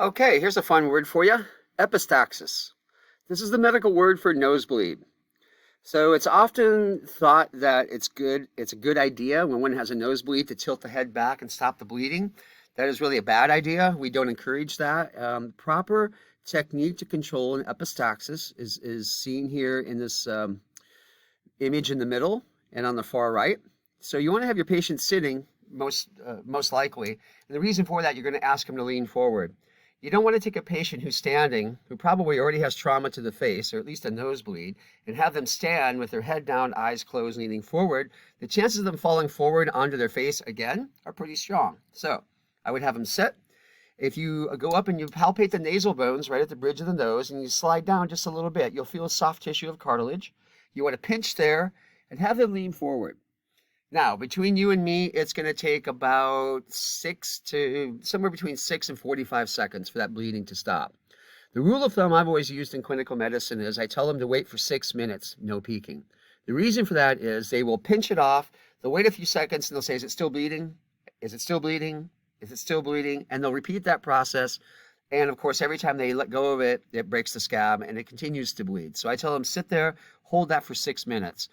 Okay, here's a fun word for you. Epistaxis. This is the medical word for nosebleed. So it's often thought that it's a good idea when one has a nosebleed to tilt the head back and stop the bleeding. That is really a bad idea. We don't encourage that. Proper technique to control an epistaxis is seen here in this image in the middle and on the far right. So you want to have your patient sitting most likely. And the reason for that, you're going to ask them to lean forward. You don't want to take a patient who's standing, who probably already has trauma to the face, or at least a nosebleed, and have them stand with their head down, eyes closed, leaning forward. The chances of them falling forward onto their face again are pretty strong. So I would have them sit. If you go up and you palpate the nasal bones right at the bridge of the nose and you slide down just a little bit, you'll feel a soft tissue of cartilage. You want to pinch there and have them lean forward. Now, between you and me, it's going to take about somewhere between 6 and 45 seconds for that bleeding to stop. The rule of thumb I've always used in clinical medicine is I tell them to wait for 6 minutes, no peeking. The reason for that is they will pinch it off, they'll wait a few seconds, and they'll say, is it still bleeding? Is it still bleeding? Is it still bleeding? And they'll repeat that process. And of course, every time they let go of it, it breaks the scab and it continues to bleed. So I tell them, sit there, hold that for 6 minutes.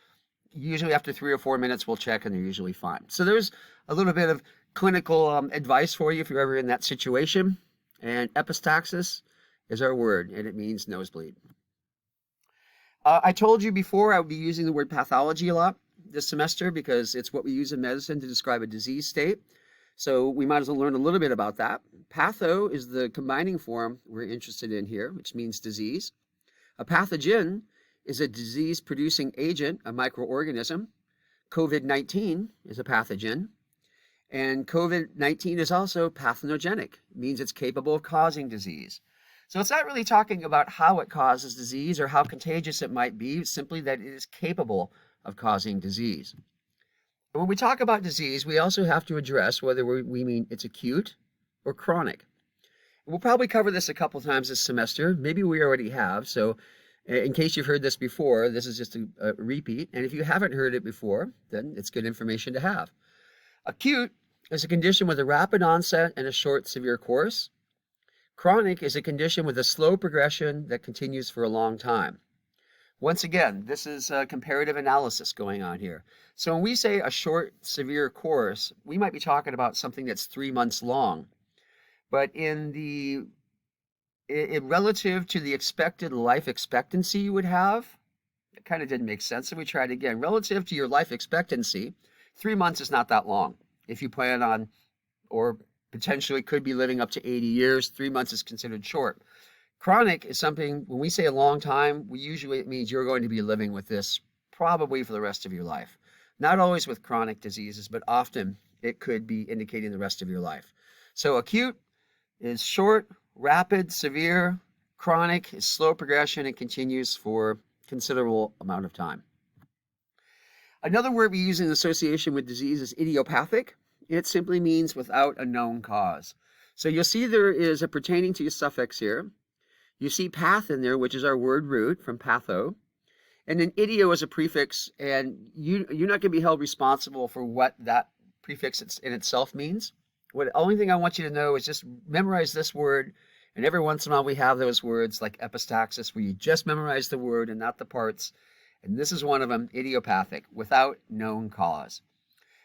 Usually after 3 or 4 minutes, we'll check and they're usually fine. So there's a little bit of clinical advice for you if you're ever in that situation. And epistaxis is our word, and it means nosebleed. I told you before I would be using the word pathology a lot this semester because it's what we use in medicine to describe a disease state. So we might as well learn a little bit about that. Patho is the combining form we're interested in here, which means disease. A pathogen is a disease-producing agent, a microorganism. COVID-19 is a pathogen. And COVID-19 is also pathogenic. It means it's capable of causing disease. So it's not really talking about how it causes disease or how contagious it might be, simply that it is capable of causing disease. And when we talk about disease, we also have to address whether we mean it's acute or chronic. We'll probably cover this a couple times this semester. Maybe we already have. So in case you've heard this before, this is just a repeat. And if you haven't heard it before, then it's good information to have. Acute is a condition with a rapid onset and a short, severe course. Chronic is a condition with a slow progression that continues for a long time. Once again, this is a comparative analysis going on here. So when we say a short, severe course, we might be talking about something that's 3 months long. But relative to the expected life expectancy you would have, it kind of didn't make sense. So we tried again. Relative to your life expectancy, 3 months is not that long. If you plan on, or potentially could be living up to 80 years, 3 months is considered short. Chronic is something, when we say a long time, it means you're going to be living with this probably for the rest of your life. Not always with chronic diseases, but often it could be indicating the rest of your life. So acute is short, rapid, severe. Chronic is slow progression and continues for considerable amount of time. Another word we use in association with disease is idiopathic. It simply means without a known cause. So you'll see there is a pertaining to a suffix here. You see path in there, which is our word root from patho. And then idio is a prefix, and you're not going to be held responsible for what that prefix in itself means. The only thing I want you to know is just memorize this word, and every once in a while we have those words like epistaxis where you just memorize the word and not the parts. And this is one of them, idiopathic, without known cause.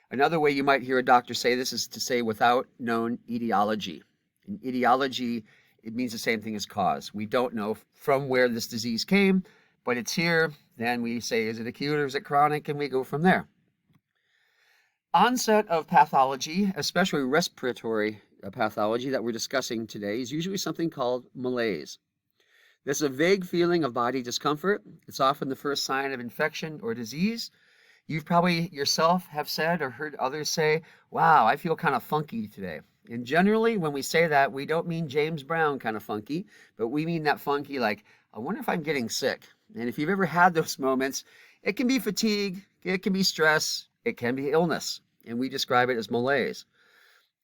Another way you might hear a doctor say this is to say without known etiology. In etiology, it means the same thing as cause. We don't know from where this disease came, but it's here. Then we say, is it acute or is it chronic? And we go from there. Onset of pathology, especially respiratory pathology that we're discussing today, is usually something called malaise. This is a vague feeling of body discomfort. It's often the first sign of infection or disease. You've probably yourself have said or heard others say, wow, I feel kind of funky today. And generally, when we say that, we don't mean James Brown kind of funky, but we mean that funky like, I wonder if I'm getting sick. And if you've ever had those moments, it can be fatigue, it can be stress, it can be illness, and we describe it as malaise.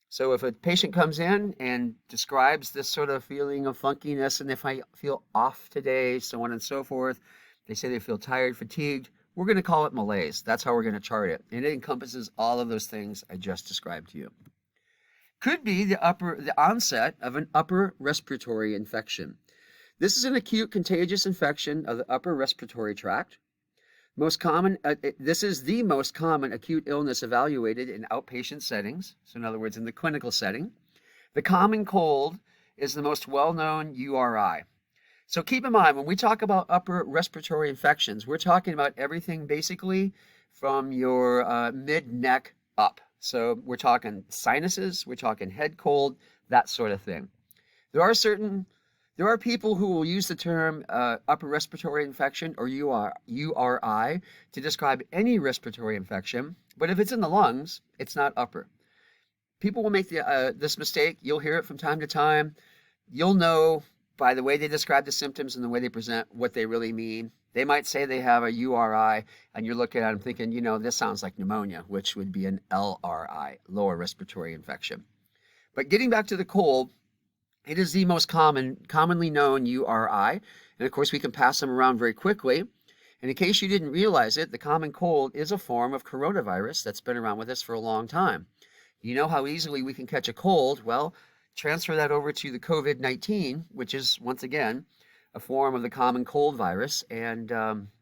So if a patient comes in and describes this sort of feeling of funkiness, and if I feel off today, so on and so forth, they say they feel tired, fatigued, we're going to call it malaise. That's how we're going to chart it. And it encompasses all of those things I just described to you. could be the onset of an upper respiratory infection. This is an acute contagious infection of the upper respiratory tract. This is the most common acute illness evaluated in outpatient settings. So in other words, in the clinical setting. The common cold is the most well-known URI. So keep in mind, when we talk about upper respiratory infections, we're talking about everything basically from your mid-neck up. So we're talking sinuses, we're talking head cold, that sort of thing. There are people who will use the term upper respiratory infection or URI to describe any respiratory infection, but if it's in the lungs, it's not upper. People will make this mistake. You'll hear it from time to time. You'll know by the way they describe the symptoms and the way they present what they really mean. They might say they have a URI, and you're looking at them thinking, you know, this sounds like pneumonia, which would be an LRI, lower respiratory infection. But getting back to the cold, it is the most commonly known URI, and of course we can pass them around very quickly. And in case you didn't realize it, the common cold is a form of coronavirus that's been around with us for a long time. You know how easily we can catch a cold? Well, transfer that over to the COVID-19, which is, once again, a form of the common cold virus, and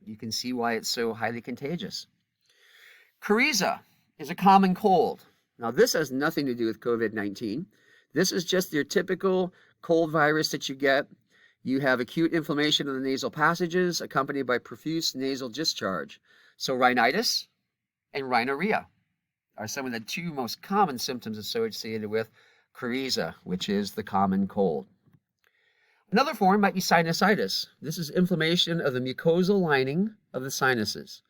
you can see why it's so highly contagious. Coryza is a common cold. Now, this has nothing to do with COVID-19. This is just your typical cold virus that you get. You have acute inflammation of the nasal passages accompanied by profuse nasal discharge. So rhinitis and rhinorrhea are some of the two most common symptoms associated with coryza, which is the common cold. Another form might be sinusitis. This is inflammation of the mucosal lining of the sinuses.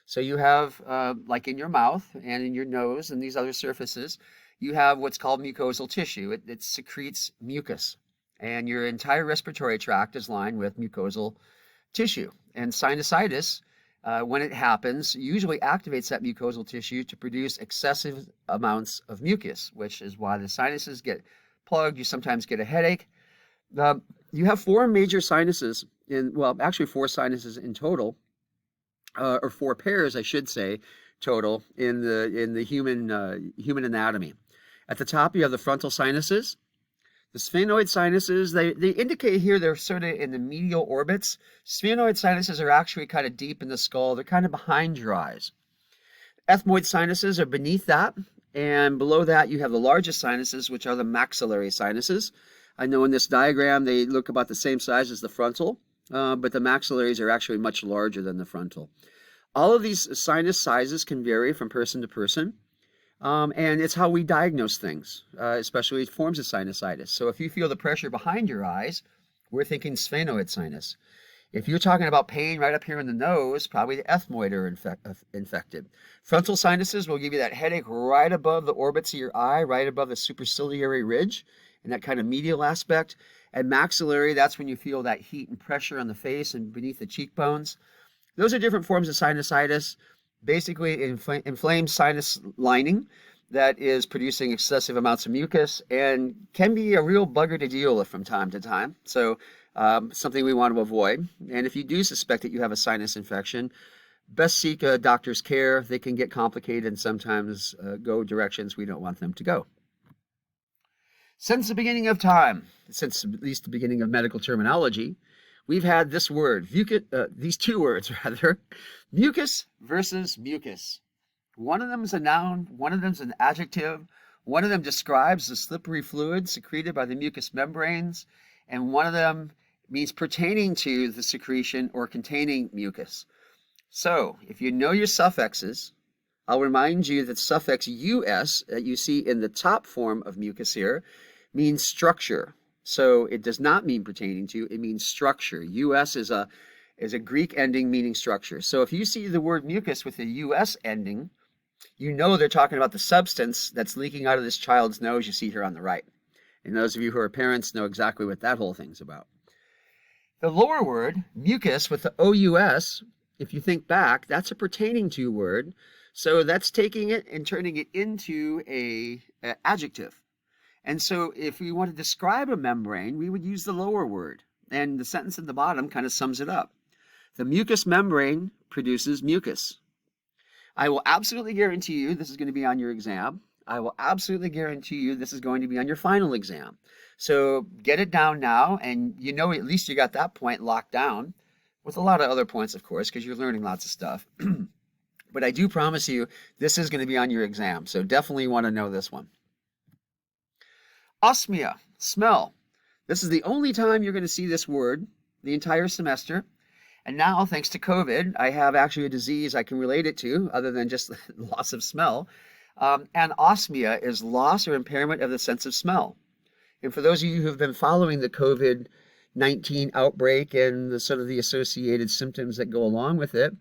So you have, like in your mouth and in your nose and these other surfaces, you have what's called mucosal tissue. It secretes mucus, and your entire respiratory tract is lined with mucosal tissue. And sinusitis, when it happens, usually activates that mucosal tissue to produce excessive amounts of mucus, which is why the sinuses get plugged. You sometimes get a headache. You have four major sinuses actually four sinuses in total, or four pairs, I should say, total in the human anatomy. At the top, you have the frontal sinuses. The sphenoid sinuses, they indicate here they're sort of in the medial orbits. Sphenoid sinuses are actually kind of deep in the skull. They're kind of behind your eyes. Ethmoid sinuses are beneath that, and below that you have the largest sinuses, which are the maxillary sinuses. I know in this diagram they look about the same size as the frontal, but the maxillaries are actually much larger than the frontal. All of these sinus sizes can vary from person to person. And it's how we diagnose things, especially forms of sinusitis. So if you feel the pressure behind your eyes, we're thinking sphenoid sinus. If you're talking about pain right up here in the nose, probably the ethmoid are infected. Frontal sinuses will give you that headache right above the orbits of your eye, right above the superciliary ridge, and that kind of medial aspect. And maxillary, that's when you feel that heat and pressure on the face and beneath the cheekbones. Those are different forms of sinusitis. Basically, inflamed sinus lining that is producing excessive amounts of mucus and can be a real bugger to deal with from time to time. So something we want to avoid. And if you do suspect that you have a sinus infection, best seek a doctor's care. They can get complicated and sometimes go directions we don't want them to go. Since the beginning of time, since at least the beginning of medical terminology, we've had this word, these two words rather, mucus versus mucus. One of them is a noun, one of them is an adjective, one of them describes the slippery fluid secreted by the mucous membranes, and one of them means pertaining to the secretion or containing mucus. So, if you know your suffixes, I'll remind you that suffix us that you see in the top form of mucus here means structure. So it does not mean pertaining to, it means structure. Us is a Greek ending meaning structure. So if you see the word mucus with a us ending, you know they're talking about the substance that's leaking out of this child's nose you see here on the right. And those of you who are parents know exactly what that whole thing's about. The lower word, mucus, with the ous, if you think back, that's a pertaining to word. So that's taking it and turning it into an adjective. And so if we want to describe a membrane, we would use the lower word. And the sentence at the bottom kind of sums it up. The mucous membrane produces mucus. I will absolutely guarantee you, this is going to be on your exam, I will absolutely guarantee you this is going to be on your final exam. So get it down now, and you know at least you got that point locked down, with a lot of other points, of course, because you're learning lots of stuff. But I do promise you, this is going to be on your exam, so definitely want to know this one. Osmia, smell. This is the only time you're going to see this word the entire semester. And now, thanks to COVID, I have actually a disease I can relate it to, other than just loss of smell. And osmia is loss or impairment of the sense of smell. And for those of you who have been following the COVID-19 outbreak and the sort of the associated symptoms that go along with it,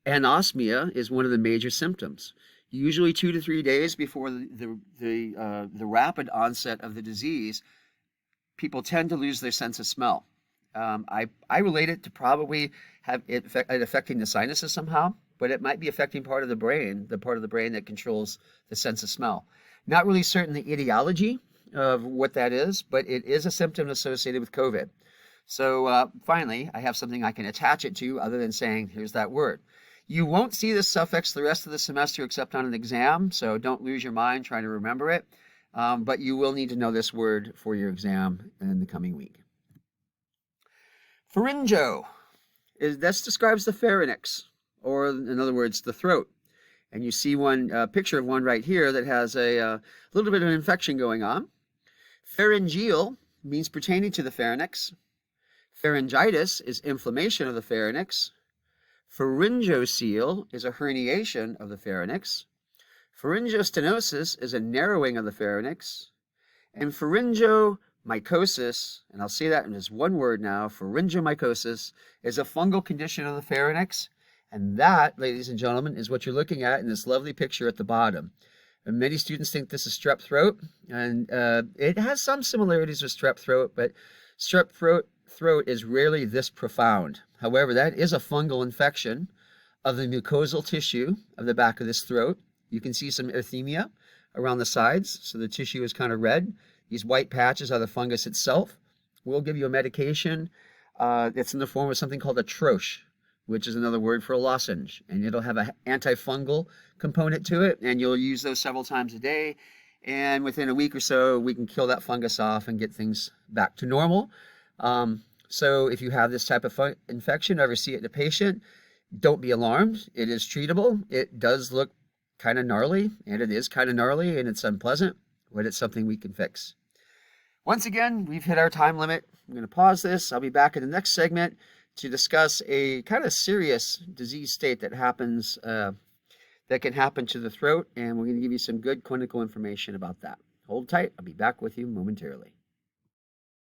anosmia is one of the major symptoms. Usually 2 to 3 days before the rapid onset of the disease, people tend to lose their sense of smell. I relate it to probably have it affecting the sinuses somehow, but it might be affecting part of the brain, the part of the brain that controls the sense of smell. Not really certain the etiology of what that is, but it is a symptom associated with COVID. So finally, I have something I can attach it to other than saying, here's that word. You won't see this suffix the rest of the semester except on an exam, so don't lose your mind trying to remember it. But you will need to know this word for your exam in the coming week. Pharyngo. This describes the pharynx, or in other words, the throat. And you see one picture of one right here that has a little bit of an infection going on. Pharyngeal means pertaining to the pharynx. Pharyngitis is inflammation of the pharynx. Pharyngocele is a herniation of the pharynx. Pharyngostenosis is a narrowing of the pharynx. And pharyngomycosis, and I'll say that in just one word now, pharyngomycosis is a fungal condition of the pharynx. And that, ladies and gentlemen, is what you're looking at in this lovely picture at the bottom. And many students think this is strep throat, and it has some similarities with strep throat, but strep throat is rarely this profound. However, that is a fungal infection of the mucosal tissue of the back of this throat. You can see some erythema around the sides, so the tissue is kind of red. These white patches are the fungus itself. We'll give you a medication. It's in the form of something called a troche, which is another word for a lozenge, and it'll have an antifungal component to it, and you'll use those several times a day, and within a week or so, we can kill that fungus off and get things back to normal. So if you have this type of infection, or ever see it in a patient, don't be alarmed. It is treatable. It does look kind of gnarly, and it is kind of gnarly, and it's unpleasant, but it's something we can fix. Once again, we've hit our time limit. I'm going to pause this. I'll be back in the next segment to discuss a kind of serious disease state that happens, that can happen to the throat, and we're going to give you some good clinical information about that. Hold tight. I'll be back with you momentarily.